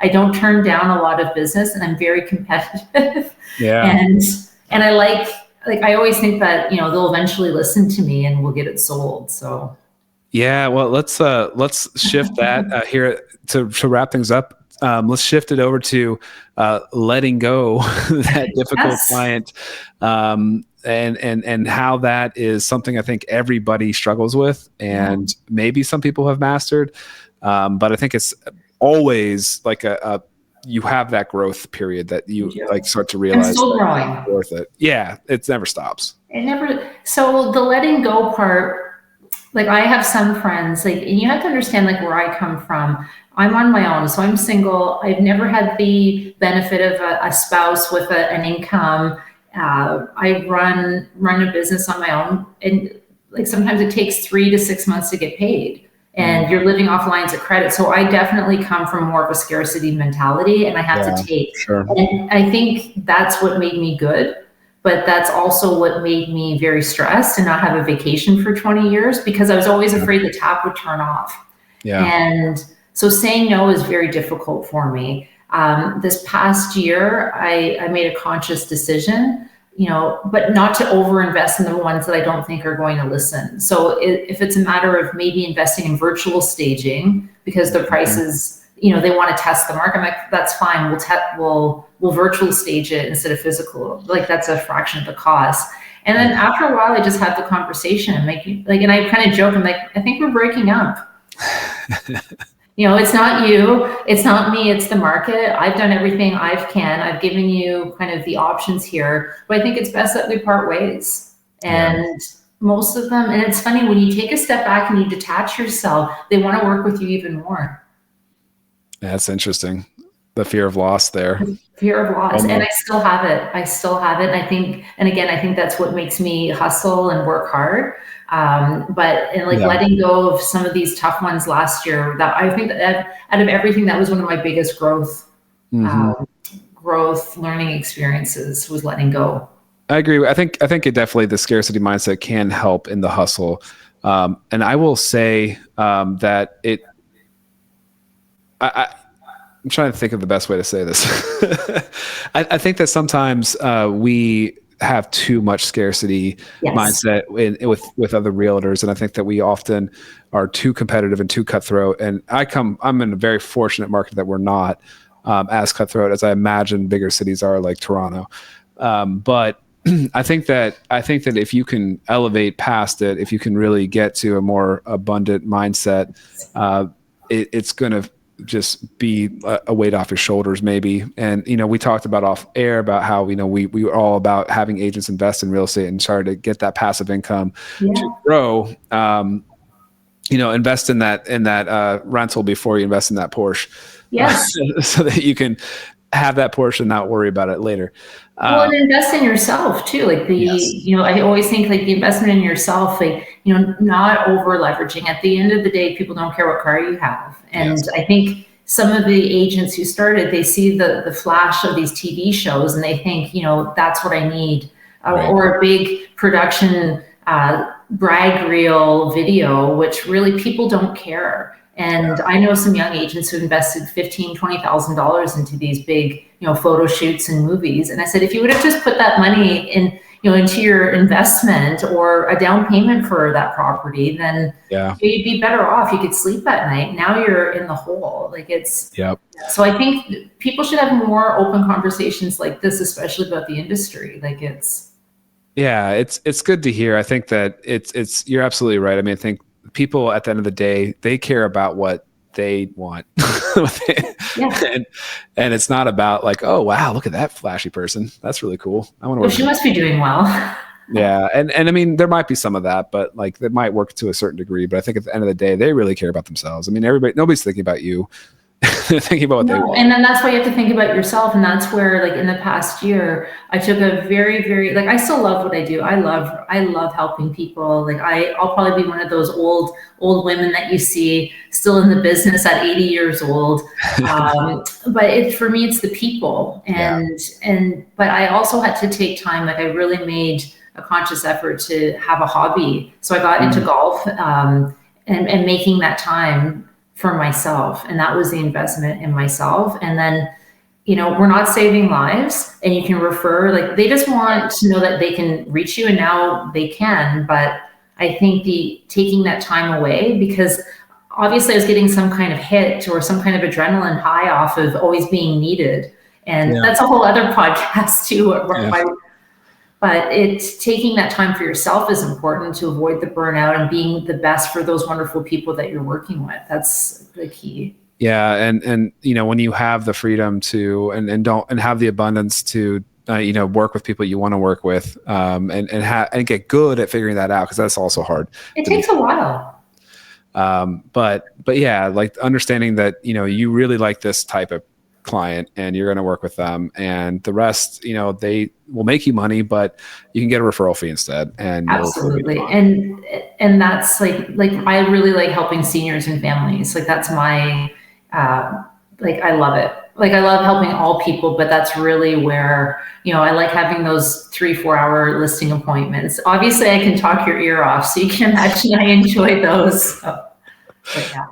I don't turn down a lot of business, and I'm very competitive. Yeah. And I always think that, they'll eventually listen to me and we'll get it sold. So. Yeah, well, let's shift that here to wrap things up. Let's shift it over to letting go that difficult client, and how that is something I think everybody struggles with, and maybe some people have mastered, but I think it's always like you have that growth period that you like start to realize. I'm still growing. Worth it. Yeah, it never stops. So the letting go part. Like I have some friends, and you have to understand where I come from. I'm on my own, so I'm single. I've never had the benefit of a spouse with an income. I run a business on my own, and sometimes it takes 3 to 6 months to get paid, and you're living off lines of credit. So I definitely come from more of a scarcity mentality, and I have to take. Sure. And I think that's what made me good. But that's also what made me very stressed and not have a vacation for 20 years because I was always afraid the tap would turn off. Yeah. And so saying no is very difficult for me. This past year, I made a conscious decision, but not to overinvest in the ones that I don't think are going to listen. So if it's a matter of maybe investing in virtual staging because the prices, they want to test the market. I'm like, that's fine. We'll virtual stage it instead of physical. That's a fraction of the cost. And then after a while, I just had the conversation and and I kind of joke. I'm like, I think we're breaking up. It's not you, it's not me, it's the market. I've done everything I can. I've given you kind of the options here, but I think it's best that we part ways. And most of them, and it's funny when you take a step back and you detach yourself, they want to work with you even more. That's interesting. The fear of loss there. Fear of loss. And I still have it. And I think that's what makes me hustle and work hard. Letting go of some of these tough ones last year, that I think that out of everything, that was one of my biggest growth learning experiences was letting go. I agree. I think it definitely, the scarcity mindset can help in the hustle. And I will say that I'm trying to think of the best way to say this. I think that sometimes we have too much scarcity mindset with other realtors, and I think that we often are too competitive and too cutthroat. And I'm in a very fortunate market that we're not as cutthroat as I imagine bigger cities are, like Toronto. But I think that if you can elevate past it, if you can really get to a more abundant mindset, it's going to just be a weight off your shoulders maybe. And, we talked about off air about how, we were all about having agents invest in real estate and try to get that passive income to grow, invest in that rental before you invest in that Porsche. Yes. So that you can have that Porsche and not worry about it later. And invest in yourself too. I always think the investment in yourself, not over leveraging. At the end of the day, people don't care what car you have. And I think some of the agents who started, they see the flash of these TV shows and they think, that's what I need. Or a big production brag reel video, which really people don't care. And I know some young agents who invested $15,000, $20,000 into these big, photo shoots and movies. And I said, if you would have just put that money in, into your investment or a down payment for that property, then you'd be better off. You could sleep at night. Now you're in the hole. So I think people should have more open conversations like this, especially about the industry. It's good to hear. I think that you're absolutely right. I mean, I think people at the end of the day, they care about what they want. And it's not about oh, wow, look at that flashy person. That's really cool. I want to work. She must be doing well. Yeah. And I mean, there might be some of that, but that might work to a certain degree. But I think at the end of the day, they really care about themselves. I mean, nobody's thinking about you. They're thinking about what they want. And then that's why you have to think about yourself. And that's where, in the past year, I took a very, very, I still love what I do. I love helping people. I'll probably be one of those old women that you see still in the business at 80 years old. But for me, it's the people. But I also had to take time. I really made a conscious effort to have a hobby. So I got into golf, and making that time for myself. And that was the investment in myself. And then we're not saving lives, and you can refer, like, they just want to know that they can reach you, and now they can. But I think taking that time away, because obviously I was getting some kind of hit or some kind of adrenaline high off of always being needed. And that's a whole other podcast too. But taking that time for yourself is important to avoid the burnout and being the best for those wonderful people that you're working with. That's the key. Yeah. And when you have the freedom to, and have the abundance to, work with people you want to work with, and get good at figuring that out. 'Cause that's also hard. It takes a while. But yeah, like understanding that, you really like this type of client and you're going to work with them, and the rest, they will make you money, but you can get a referral fee instead. And absolutely. And that's like I really like helping seniors and families. Like that's my, I love it. Like I love helping all people, but that's really where, I like having those 3-4 hour listing appointments. Obviously I can talk your ear off, so you can imagine I enjoy those. But yeah.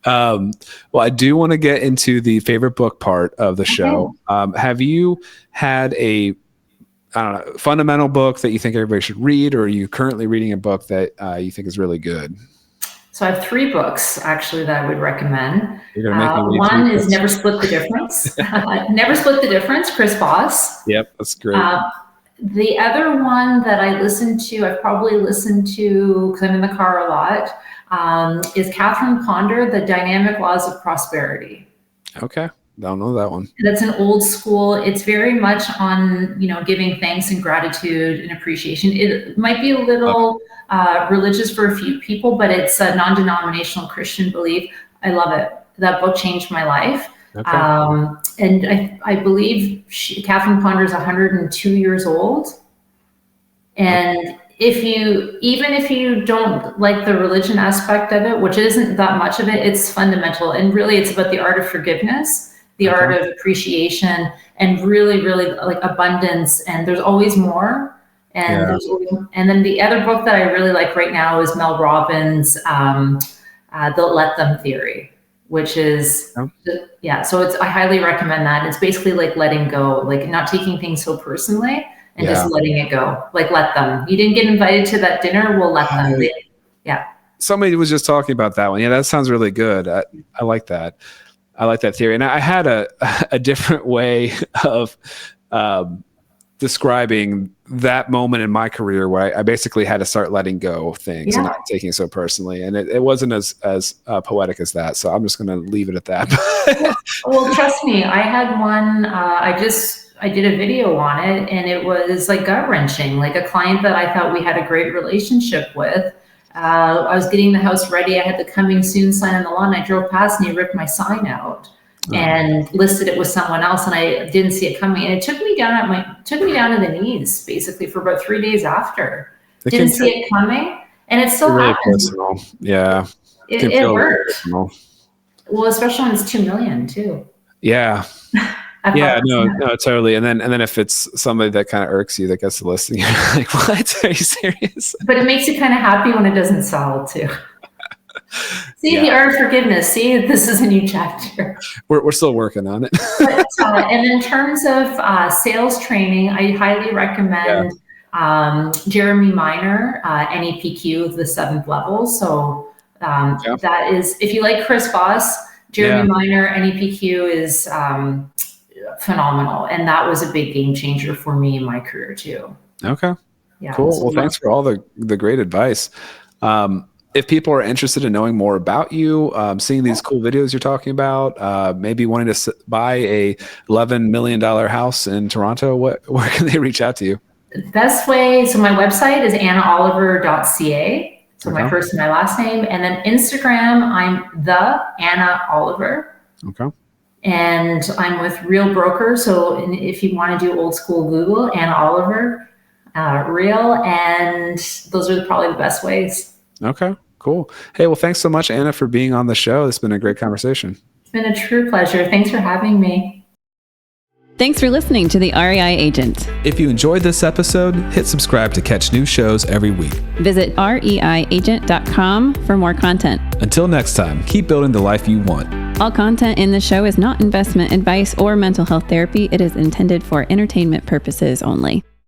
Well, I do want to get into the favorite book part of the show. Have you had a, fundamental book that you think everybody should read, or are you currently reading a book that you think is really good? So I have 3 books actually that I would recommend. You're gonna make me read one is books. Never Split the Difference. Never Split the Difference, Chris Voss. Yep, that's great. The other one that I listened to, I've probably listened to because I'm in the car a lot, is Catherine Ponder, The Dynamic Laws of Prosperity. Okay. Don't know that one. That's an old school. It's very much on, giving thanks and gratitude and appreciation. It might be a little religious for a few people, but it's a non-denominational Christian belief. I love it. That book changed my life. Okay. And I believe Catherine Ponder is 102 years old. And even if you don't like the religion aspect of it, which isn't that much of it, it's fundamental. And really it's about the art of forgiveness, the art of appreciation, and really, really like abundance. And there's always more. And and then the other book that I really like right now is Mel Robbins' The Let Them Theory, which is, so I highly recommend that. It's basically like letting go, like not taking things so personally and just letting it go. Like let them. You didn't get invited to that dinner, we'll let them. Somebody was just talking about that one. Yeah, that sounds really good. I like that. I like that theory. And I had a different way of describing that moment in my career where I basically had to start letting go of things and not taking it so personally. And it wasn't as poetic as that. So I'm just going to leave it at that. Well, trust me, I had one, I did a video on it, and it was like gut wrenching, like a client that I thought we had a great relationship with. I was getting the house ready. I had the coming soon sign on the lawn. I drove past and he ripped my sign out and listed it with someone else, and I didn't see it coming. And it took me down to the knees basically for about 3 days after. Didn't see it coming, and it still really happens. Personal. Yeah, it hurt. Well, especially when it's $2 million too. Yeah. Yeah, no, totally. And then if it's somebody that kind of irks you that gets the listing, you're like, what? Are you serious? But it makes you kind of happy when it doesn't sell too. See, the art of forgiveness. See, this is a new chapter. We're still working on it. But, and in terms of sales training, I highly recommend Jeremy Minor, NEPQ, the 7th level. So that is, if you like Chris Voss, Jeremy Minor, NEPQ is phenomenal. And that was a big game changer for me in my career too. Okay. Yeah. Cool. Well, thanks for all the great advice. If people are interested in knowing more about you, seeing these cool videos you're talking about, maybe wanting to buy a $11 million house in Toronto, where can they reach out to you? The best way, so my website is annaoliver.ca. So my first and my last name. And then Instagram, I'm the Anna Oliver. Okay. And I'm with Real Broker. So if you want to do old school Google, Anna Oliver, Real, and those are probably the best ways. Okay, cool. Hey, well, thanks so much, Anna, for being on the show. It's been a great conversation. It's been a true pleasure. Thanks for having me. Thanks for listening to the REI Agent. If you enjoyed this episode, hit subscribe to catch new shows every week. Visit reiagent.com for more content. Until next time, keep building the life you want. All content in the show is not investment advice or mental health therapy. It is intended for entertainment purposes only.